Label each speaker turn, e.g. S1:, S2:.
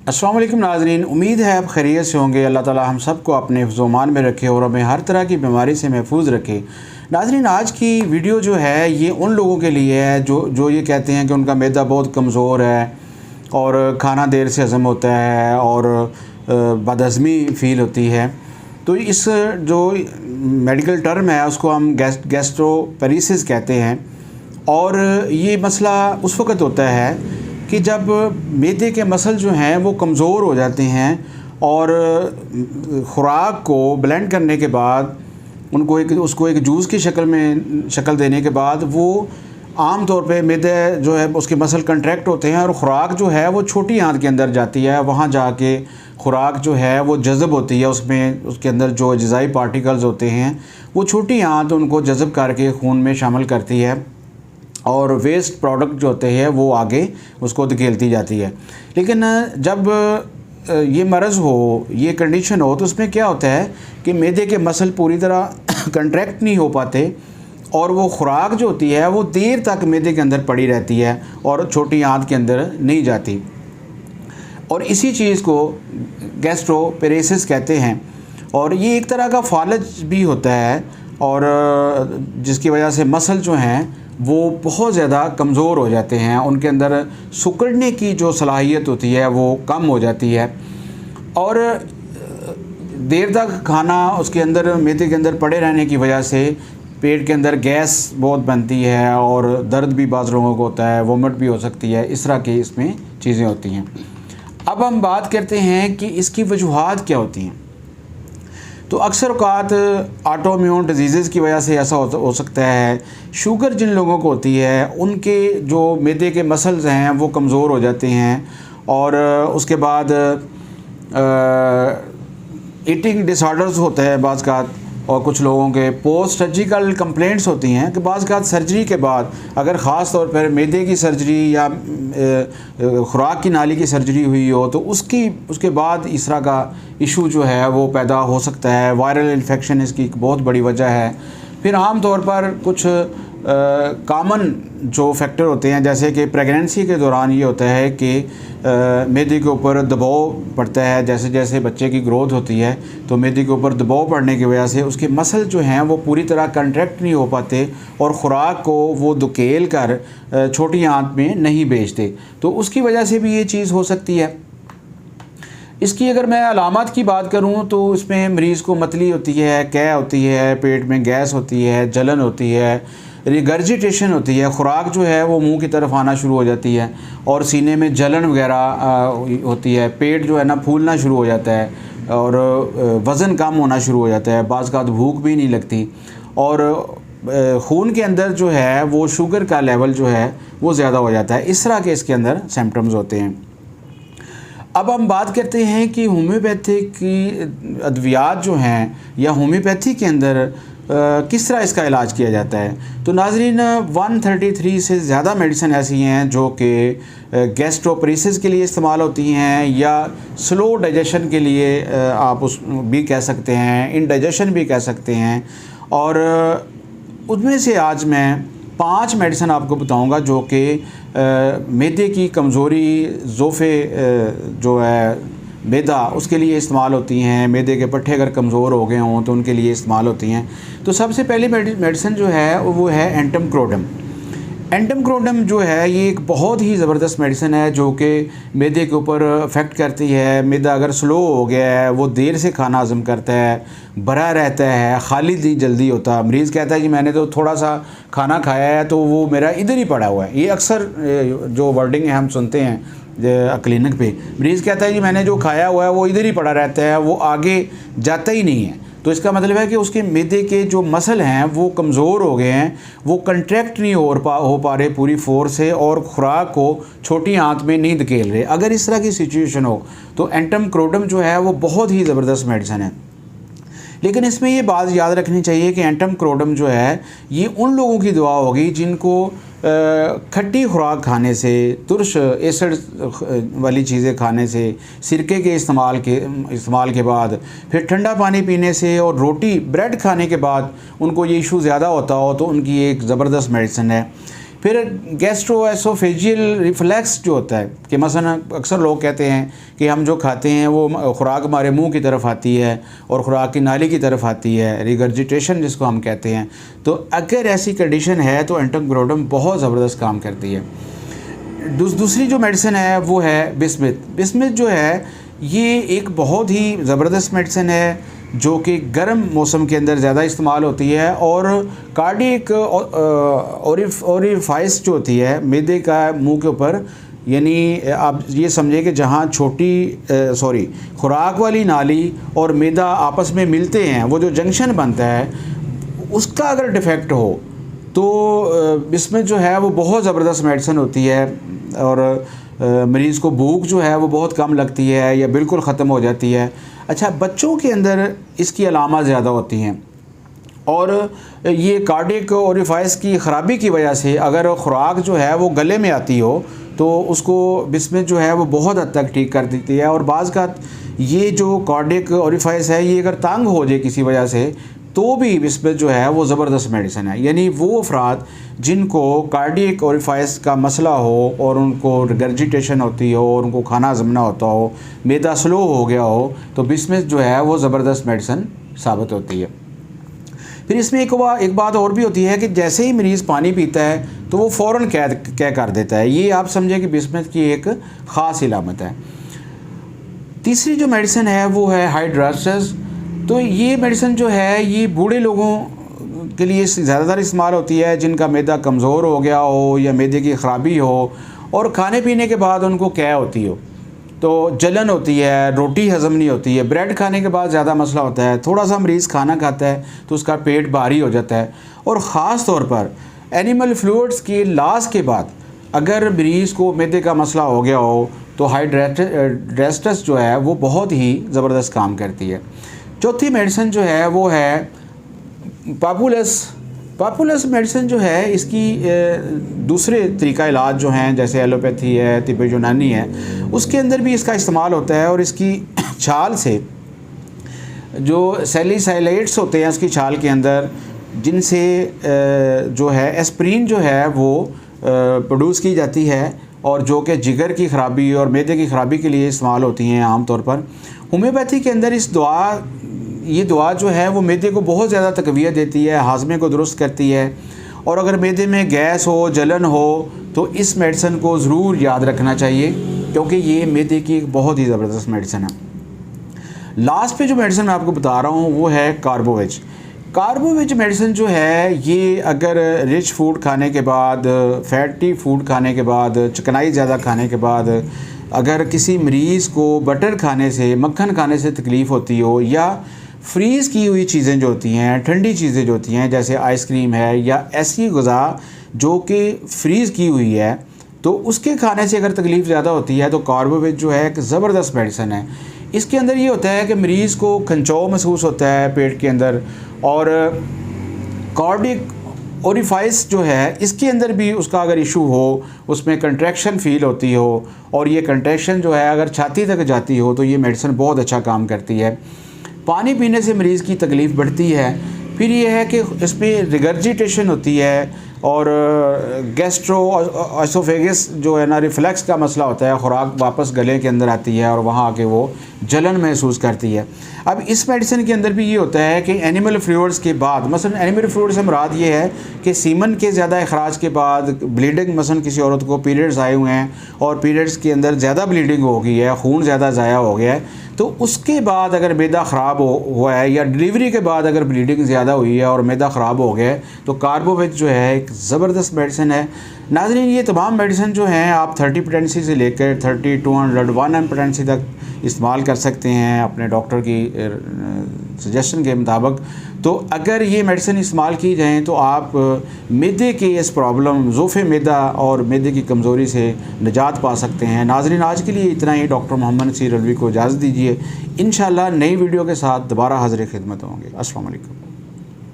S1: अस्सलाम वालेकुम नाज़रीन, उम्मीद है आप खैरियत से होंगे। अल्लाह ताला हम सब को अपने हिफ्ज़-ओ-मान में रखे और हमें हर तरह की बीमारी से महफूज रखे। नाज़रीन, आज की वीडियो जो है ये उन लोगों के लिए है जो ये कहते हैं कि उनका मैदा बहुत कमज़ोर है और खाना देर से हज़म होता है और बदहज़मी फ़ील होती है। तो इस जो मेडिकल टर्म है उसको हम गैस्ट्रोपेरेसिस कहते हैं। और ये मसला उस वक़्त होता है कि जब मैदे के मसल जो हैं वो कमज़ोर हो जाते हैं और ख़ुराक को ब्लेंड करने के बाद उसको एक जूस की शक्ल देने के बाद वो आम तौर पे मैदे जो है उसके मसल कंट्रैक्ट होते हैं और ख़ुराक जो है वो छोटी आंत के अंदर जाती है। वहाँ जाके ख़ुराक जो है वो जज़ब होती है, उसके अंदर जो अज़ाई पार्टिकल्स होते हैं वो छोटी आंत उनको जज़ब करके खून में शामिल करती है और वेस्ट प्रोडक्ट जो होते हैं वो आगे उसको धकेलती जाती है। लेकिन जब ये मर्ज़ हो, ये कंडीशन हो, तो उसमें क्या होता है कि मैदे के मसल पूरी तरह कंट्रैक्ट नहीं हो पाते और वो ख़ुराक जो होती है वो देर तक मैदे के अंदर पड़ी रहती है और छोटी आंत के अंदर नहीं जाती। और इसी चीज़ को गैस्ट्रोपेरेसिस कहते हैं और ये एक तरह का फालज भी होता है और जिसकी वजह से मसल जो हैं वो बहुत ज़्यादा कमज़ोर हो जाते हैं, उनके अंदर सिकुड़ने की जो सलाहियत होती है वो कम हो जाती है और देर तक खाना उसके अंदर मैदे के अंदर पड़े रहने की वजह से पेट के अंदर गैस बहुत बनती है और दर्द भी बाज़ लोगों को होता है, वोमिट भी हो सकती है, इस तरह की इसमें चीज़ें होती हैं। अब हम बात करते हैं कि इसकी वजूहात क्या होती हैं। तो अक्सर औक़ात ऑटोइम्यून डिजीज़ की वजह से ऐसा हो सकता है। शुगर जिन लोगों को होती है उनके जो मैदे के मसल्स हैं वो कमज़ोर हो जाते हैं और उसके बाद ईटिंग डिसऑर्डर्स होते हैं बाज़ और कुछ लोगों के पोस्ट सर्जिकल कंप्लेंट्स होती हैं कि बाज़ सर्जरी के बाद अगर ख़ास तौर पर मैदे की सर्जरी या ख़ुराक की नाली की सर्जरी हुई हो तो उसके बाद इस तरह का इशू जो है वो पैदा हो सकता है। वायरल इन्फेक्शन इसकी एक बहुत बड़ी वजह है। फिर आम तौर पर कुछ कॉमन जो फैक्टर होते हैं जैसे कि प्रेगनेंसी के दौरान ये होता है कि मैदे के ऊपर दबाव पड़ता है। जैसे जैसे बच्चे की ग्रोथ होती है तो मैदे के ऊपर दबाव पड़ने की वजह से उसके मसल जो हैं वो पूरी तरह कंट्रैक्ट नहीं हो पाते और ख़ुराक को वो धकेल कर छोटी आंत में नहीं भेजते, तो उसकी वजह से भी ये चीज़ हो सकती है। इसकी अगर मैं अलामत की बात करूं तो इसमें मरीज़ को मतली होती है, कै होती है, पेट में गैस होती है, जलन होती है, रिगर्जिटेशन होती है, ख़ुराक जो है वो मुंह की तरफ आना शुरू हो जाती है और सीने में जलन वगैरह होती है, पेट जो है ना फूलना शुरू हो जाता है और वज़न कम होना शुरू हो जाता है, बाज़ का भूख भी नहीं लगती और खून के अंदर जो है वो शुगर का लेवल जो है वो ज़्यादा हो जाता है। इस तरह के इसके अंदर सिम्टम्स होते हैं। अब हम बात करते हैं कि होम्योपैथिक की अद्वियात जो हैं या होम्योपैथी के अंदर किस तरह इसका इलाज किया जाता है। तो नाज़रीन, 133 से ज़्यादा मेडिसिन ऐसी हैं जो कि गैस्ट्रोपेरेसिस के लिए इस्तेमाल होती हैं या स्लो डाइजेशन के लिए आप उस भी कह सकते हैं, इनडाइजेशन भी कह सकते हैं। और उनमें से आज मैं 5 मेडिसिन आपको बताऊंगा जो कि मैदे की कमज़ोरी ज़ोफ़े जो है मैदा उसके लिए इस्तेमाल होती हैं। मैदे के पट्ठे अगर कमज़ोर हो गए हों तो उनके लिए इस्तेमाल होती हैं। तो सबसे पहली मेडिसिन जो है वो है एंटमक्रोडम। एंटमक्रोडम जो है ये एक बहुत ही ज़बरदस्त मेडिसिन है जो कि मैदे के ऊपर अफेक्ट करती है। मैदा अगर स्लो हो गया है, वो देर से खाना हज़म करता है, भरा रहता है, खाली दी जल्दी होता। मरीज़ कहता है कि मैंने तो थोड़ा सा खाना खाया है तो वो मेरा इधर ही पड़ा हुआ है। ये अक्सर जो वर्डिंग है हम सुनते हैं क्लिनिक पे, मरीज़ कहता है कि मैंने जो खाया हुआ है वो इधर ही पड़ा रहता है, वो आगे जाता ही नहीं है। तो इसका मतलब है कि उसके मैदे के जो मसल हैं वो कमज़ोर हो गए हैं, वो कंट्रैक्ट नहीं हो पा रहे पूरी फोर्स से और ख़ुराक को छोटी आंत में नहीं धकेल रहे। अगर इस तरह की सिचुएशन हो तो एंटमक्रोडम जो है वो बहुत ही ज़बरदस्त मेडिसिन है। लेकिन इसमें ये बात याद रखनी चाहिए कि एंटमक्रोडम जो है ये उन लोगों की दवा होगी जिनको खट्टी खुराक खाने से, तुरश एसिड वाली चीज़ें खाने से, सिरके के इस्तेमाल के बाद, फिर ठंडा पानी पीने से और रोटी ब्रेड खाने के बाद उनको ये इशू ज़्यादा होता हो तो उनकी एक ज़बरदस्त मेडिसिन है। फिर गैस्ट्रोएसोफेजियल रिफ्लेक्स जो होता है कि मसलन अक्सर लोग कहते हैं कि हम जो खाते हैं वो खुराक हमारे मुंह की तरफ आती है और खुराक की नाली की तरफ आती है, रिगर्जिटेशन जिसको हम कहते हैं। तो अगर ऐसी कंडीशन है तो एंटोक्रोडम बहुत ज़बरदस्त काम करती है। दूसरी जो मेडिसिन है वो है बिस्मिथ। बिस्मिथ जो है ये एक बहुत ही ज़बरदस्त मेडिसिन है जो कि गर्म मौसम के अंदर ज़्यादा इस्तेमाल होती है और कार्डियक ओरिफाइस जो होती है मैदे का मुंह के ऊपर, यानी आप ये समझिए कि जहाँ खुराक वाली नाली और मैदा आपस में मिलते हैं, वो जो जंक्शन बनता है उसका अगर डिफेक्ट हो तो इसमें जो है वो बहुत ज़बरदस्त मेडिसिन होती है और मरीज़ को भूख जो है वो बहुत कम लगती है या बिल्कुल ख़त्म हो जाती है। अच्छा, बच्चों के अंदर इसकी अलामत ज़्यादा होती हैं और ये कार्डियक ओरिफाइस की ख़राबी की वजह से अगर खुराक जो है वो गले में आती हो तो उसको बिस्मिथ जो है वो बहुत हद तक ठीक कर देती है। और बाज़ का ये जो कार्डियक ओरिफाइस है ये अगर तंग हो जाए किसी वजह से तो भी बिस्मिथ जो है वो ज़बरदस्त मेडिसिन है। यानी वो अफराद जिनको कार्डियक ओरिफाइस का मसला हो और उनको रिगर्जिटेशन होती हो और उनको खाना हज़म होता हो, मैदा स्लो हो गया हो, तो बिस्मिथ जो है वो ज़बरदस्त मेडिसिन साबित होती है। फिर इसमें एक बात और भी होती है कि जैसे ही मरीज़ पानी पीता है तो वो फ़ौरन क्या कर देता है। ये आप समझें कि बिस्मिथ की एक ख़ास इलामत है। तीसरी जो मेडिसिन है वो है हाइड्रास्टस। तो ये मेडिसिन जो है ये बूढ़े लोगों के लिए ज़्यादातर इस्तेमाल होती है जिनका मैदा कमज़ोर हो गया हो या मैदे की ख़राबी हो और खाने पीने के बाद उनको क्या होती हो, तो जलन होती है, रोटी हज़म नहीं होती है, ब्रेड खाने के बाद ज़्यादा मसला होता है, थोड़ा सा मरीज़ खाना खाता है तो उसका पेट भारी हो जाता है। और ख़ास तौर पर एनिमल फ्लूइड्स के लॉस के बाद अगर मरीज़ को मैदे का मसला हो गया हो तो हाइड्रास्टस जो है वो बहुत ही ज़बरदस्त काम करती है। चौथी मेडिसिन जो है वो है पापुलस मेडिसिन जो है इसकी दूसरे तरीका इलाज जो हैं जैसे एलोपैथी है, तिब्ब यूनानी है, उसके अंदर भी इसका इस्तेमाल होता है। और इसकी छाल से जो सैलिसाइलेट्स होते हैं उसकी छाल के अंदर, जिनसे जो है एस्प्रीन जो है वो प्रोड्यूस की जाती है और जो कि जिगर की ख़राबी और मैदे की ख़राबी के लिए इस्तेमाल होती हैं आम तौर पर। होम्योपैथी के अंदर ये दवा जो है वो मैदे को बहुत ज़्यादा तक़वियत देती है, हाज़मे को दुरुस्त करती है। और अगर मैदे में गैस हो, जलन हो तो इस मेडिसिन को ज़रूर याद रखना चाहिए क्योंकि ये मैदे की एक बहुत ही ज़बरदस्त मेडिसिन है। लास्ट पे जो मेडिसिन मैं आपको बता रहा हूँ वो है कार्बोवेज मेडिसिन जो है ये अगर रिच फूड खाने के बाद, फैटी फूड खाने के बाद, चिकनाई ज़्यादा खाने के बाद अगर किसी मरीज़ को बटर खाने से, मक्खन खाने से तकलीफ़ होती हो या फ्रीज़ की हुई चीज़ें जो होती हैं, ठंडी चीज़ें जो होती हैं जैसे आइसक्रीम है या ऐसी ग़िज़ा जो कि फ्रीज़ की हुई है, तो उसके खाने से अगर तकलीफ़ ज़्यादा होती है तो कार्बोवेज जो है एक ज़बरदस्त मेडिसिन है। इसके अंदर ये होता है कि मरीज़ को खंचाव महसूस होता है पेट के अंदर और कार्डियक ओरिफाइस जो है इसके अंदर भी उसका अगर इशू हो, उसमें कंट्रैक्शन फ़ील होती हो और ये कंट्रैक्शन जो है अगर छाती तक जाती हो तो ये मेडिसिन बहुत अच्छा काम करती है। पानी पीने से मरीज़ की तकलीफ़ बढ़ती है। फिर ये है कि इसमें रिगर्जिटेशन होती है और गैस्ट्रोएसोफेगस जो है ना, रिफ्लेक्स का मसला होता है, खुराक वापस गले के अंदर आती है और वहाँ आके वो जलन महसूस करती है। अब इस मेडिसिन के अंदर भी ये होता है कि एनिमल फ्लूइड्स के बाद, मसलन एनिमल फ्लूइड से मुराद ये है कि सीमन के ज़्यादा अखराज के बाद ब्लीडिंग, मसलन किसी औरत को पीरियड्स आए हुए हैं और पीरियड्स के अंदर ज़्यादा ब्लीडिंग हो गई है, खून ज़्यादा ज़ाया हो गया है, तो उसके बाद अगर मैदा ख़राब हुआ है या डिलीवरी के बाद अगर ब्लीडिंग ज़्यादा हुई है और मैदा ख़राब हो गया है तो कार्बोवेज जो है एक ज़बरदस्त मेडिसिन है। नाज़रीन, ये तमाम मेडिसिन जो हैं आप 30 पोटेंसी से लेकर 30, 200, 1 पोटेंसी तक इस्तेमाल कर सकते हैं अपने डॉक्टर की सजेशन के मुताबिक। तो अगर ये मेडिसिन इस्तेमाल की जाएँ तो आप मैदे के इस प्रॉब्लम, ज़ोफ़े मैदा और मैदे की कमज़ोरी से निजात पा सकते हैं। नाज़रीन, आज के लिए इतना ही। डॉक्टर मोहम्मद नसीर अलवी को इजाज़त दीजिए। इंशाअल्लाह नई वीडियो के साथ दोबारा हाज़िर खिदमत होंगे। अस्सलाम वालेकुम।